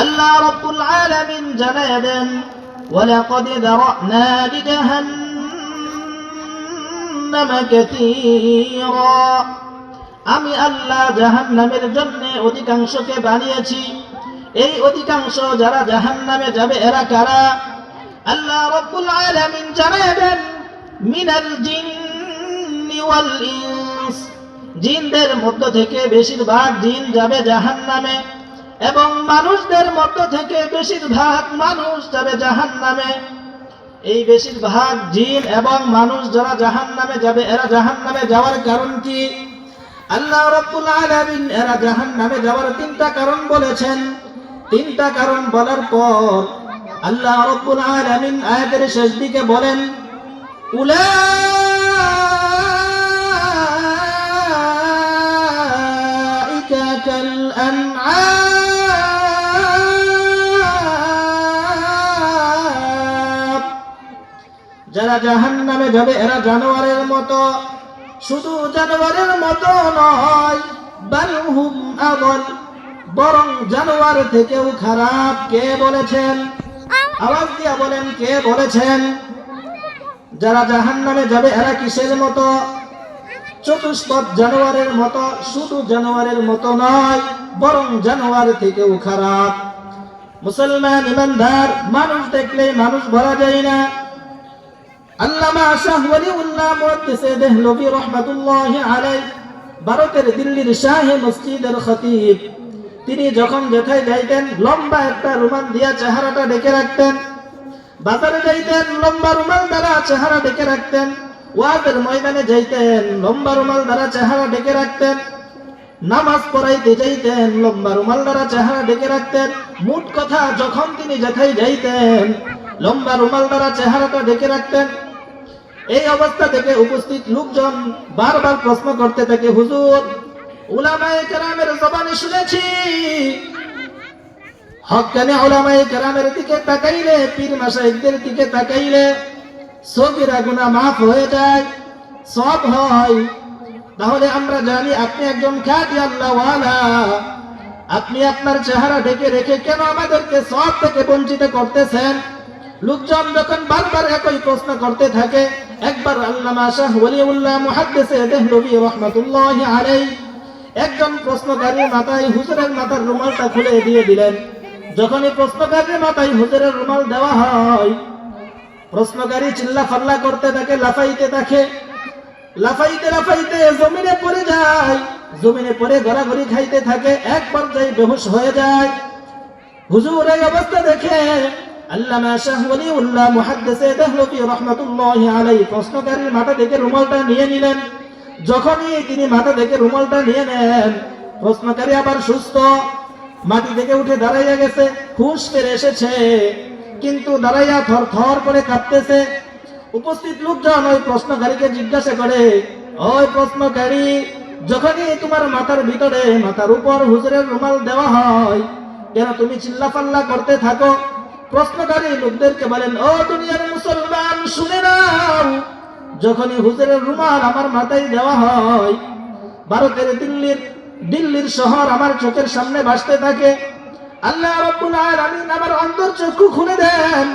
আল্লাহ রাব্বুল আলামিন জানায় দেন, ওয়ালাকাদ যারানা লিজাহান্নামা কাসীরা, আমি আল্লাহ জাহান্নামের জন্য অধিকাংশকে বানিয়েছি। এই অধিকাংশ যারা জাহান্নামে যাবে এরা কারা? আল্লাহ রাব্বুল আলামিন জানায় দেন, মিনাল জিন্নি ওয়াল ইনস, জিনদের মধ্য থেকে বেশিরভাগ জিন যাবে জাহান্নামে, এবং মানুষদের মধ্য থেকে বেশিরভাগ মানুষ যাবে জাহান্নামে। এই বেশিরভাগ জিন এবং মানুষ যারা জাহান্নামে যাবে, এরা জাহান্নামে যাওয়ার কারণ কি? আল্লাহ রাব্বুল আলামিন এরা জাহান্নামে যাওয়ার তিনটা কারণ বলেছেন। তিনটা কারণ বলার পর আল্লাহ রাব্বুল আলামিন আয়াতের শেষ দিকে বলেন, উলাইকা কাল আনআম, যারা জাহান্নামে যাবে এরা জানোয়ারের মতো। শুধু জানোয়ারের মতো নয়, বাল হুম আদল, বরং জানোয়ার থেকেও খারাপ। কে বলেছেন? আওয়াজ দিয়া বলেন, কে বলেছেন? যারা জাহান্নামে যাবে এরা কিসের মতো? চতুষ্পদ জানোয়ারের মতো। শুধু জানোয়ারের মতো নয়, বরং জানোয়ার থেকেও খারাপ। মুসলমান ইমানদার, মানুষ দেখলে মানুষ ভরা যায় না। আল্লামা শাহ ওয়ালিউল্লাহ মুহাদ্দিসে দেহলভী রাহমাতুল্লাহি আলাইহি, ভারতের দিল্লির শাহে মসজিদের খতিব, তিনি যখন যেথায় যাইতেন লম্বা একটা রুমাল দিয়া চেহারাটা ঢেকে রাখতেন। বাজারে যাইতেন লম্বা রুমাল দ্বারা চেহারা ঢেকে রাখতেন। ওয়াজের ময়দানে যাইতেন লম্বা রুমাল দ্বারা চেহারা ঢেকে রাখতেন। নামাজ পড়াইতে যাইতেন লম্বা রুমাল দ্বারা চেহারা ঢেকে রাখতেন। মোট কথা, যখন তিনি যেথায় যাইতেন লম্বা রুমাল দ্বারা চেহারাটা ঢেকে রাখতেন। এই অবস্থা থেকে উপস্থিত লোকজন বারবার প্রশ্ন করতে থাকে, হুজুর, উলামায়ে কেরামের জবানে শুনেছি, হক্কানি উলামায়ে কেরামের দিকে তাকাইলে, পীর মাশায়েখদের দিকে তাকাইলে সগীরা গুনাহ মাফ হয়ে যায়, সওয়াব হয়। তাহলে আমরা জানি আপনি একজন খাঁটি আল্লাহওয়ালা, আপনি আপনার চেহারা ঢেকে রেখে কেন আমাদেরকে সওয়াব থেকে বঞ্চিত করতেছেন? লোকজন যখন বারবার একই প্রশ্ন করতে থাকে, একবার আল্লামা শাহ ওয়ালিউল্লাহ মুহাদ্দিসে দেহলভী রাহমাতুল্লাহি আলাইহি একজন প্রশ্নকারীর মাথায় হুজুরের মাথার রুমালটা খুলে দিয়ে দিলেন। যখনই প্রশ্নকারীর মাথায় হুজুরের রুমাল দেওয়া হয়, প্রশ্নকারী চিল্লাফাল্লা করতে থাকে, লাফাইতে থাকে। লাফাইতে লাফাইতে জমিনে পড়ে যায়, জমিনে পড়ে গড়াগড়ি খাইতে থাকে, এক পর্যায়ে বেহুশ হয়ে যায়। হুজুর এই অবস্থা দেখে আল্লামা শাহ ওয়ালিউল্লাহ মুহাদ্দিসে দেহলভী রাহমাতুল্লাহি আলাইহি প্রশ্নকারীর মাথা থেকে রুমালটা নিয়ে নিলেন। যখনই তিনি মাথা থেকে রুমালটা নিয়ে নেন, প্রশ্নকারী আবার সুস্থ, মাটি থেকে উঠে দাঁড়াইয়া গেছে, হুঁশ ফিরে এসেছে, কিন্তু দাঁড়াইয়া থর থর করে কাঁপতেছে। উপস্থিত লোকজন ওই প্রশ্নকারীকে জিজ্ঞাসা করে, ওই প্রশ্নকারী, যখনই তোমার মাথার ভিতরে, মাথার উপর হুজুরের রুমাল দেওয়া হয়, কেন তুমি চিল্লাফাল্লা করতে থাকো? প্রশ্নকারী লোকদেরকে বলেন, ও দুনিয়ার মুসলমান, শুনে নাও, যখনই হুজুরের রুমাল আমার মাথায় দেওয়া হয়, ভারতের দিল্লির শহর আমার চোখের সামনে ভাসতে থাকে। আল্লাহ রাব্বুল আলামিন আমার অন্তর চক্ষু খুলে দেন।